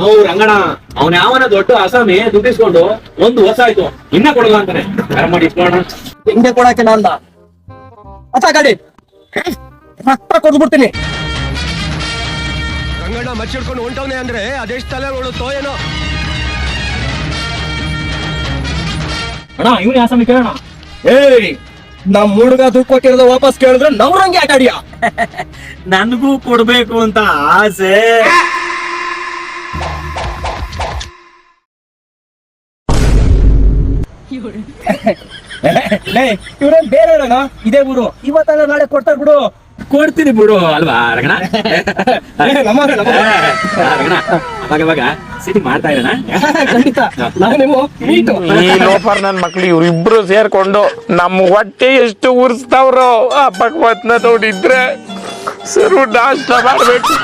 ಅವ್ರು ರಂಗಣ ಅವನ ಯಾವನ ದೊಡ್ಡ ಅಸಾಮಿ ದುಡ್ಡಿಸ್ಕೊಂಡು ಒಂದು ವರ್ಷ ಆಯ್ತು ಇನ್ನ ಕೊಡಲ್ಲ ಅಂತಾನೆ ಮಾಡಿ ಇಸ್ಕೊಳ್ಳೋಣ. ಹಿಂಗೆ ಕೊಡಕ್ಕೆ ನಂದ ಅಚ್ಚ ಗಾಡಿ ರಕ್ತ ಕೊಡ್ಬಿಡ್ತೀನಿ. ರಂಗಣ್ಣ ಮಚ್ಚಿಡ್ಕೊಂಡು ಹೊಂಟವನೆ ಅಂದ್ರೆ ಅದೆಷ್ಟು ತಲೆ ನೋಡುತ್ತೋ ಏನೋ. ಅಣ್ಣ ಇವನೇ ಆಸಾಮಿ ಕೇಳೋಣ. ಏಯ್ ನಮ್ ಹುಡುಗ ದುಡ್ಡು ಕೊಟ್ಟಿರೋದು ವಾಪಸ್ ಕೇಳಿದ್ರೆ ನವ್ರಂಗೆ ಆಟಾಡಿಯ. ನನ್ಗೂ ಕೊಡ್ಬೇಕು ಅಂತ ಆಸೆ. ಇವ್ರೇನ್ ಬೇರೆ ಇದೇ ಊರು, ಇವತ್ತಲ್ಲ ನಾಳೆ ಕೊಡ್ತಾರ ಬಿಡು. ಕೊಡ್ತೀನಿ ಬಿಡು ಅಲ್ವಾ ರಂಗಣ. ರಂಗಣ ಅವಾಗ ಸಿಟಿ ಮಾಡ್ತಾ ಇರೋಣ. ಖಂಡಿತ ನಾವು ನೀವು ಮೀಟು. ಈ ಲೋಫರ್ ನನ್ ಮಕ್ಳು ಇವ್ರಿಬ್ರು ಸೇರ್ಕೊಂಡು ನಮ್ ಹೊಟ್ಟೆ ಎಷ್ಟು ಉರ್ಸ್ತಾವ್ರೋ ಆ ಭಗವತ್ನ ನೋಡಿದ್ರೆ ಸರು ನಾಷ್ಟ ಮಾಡ್ಬೇಕು.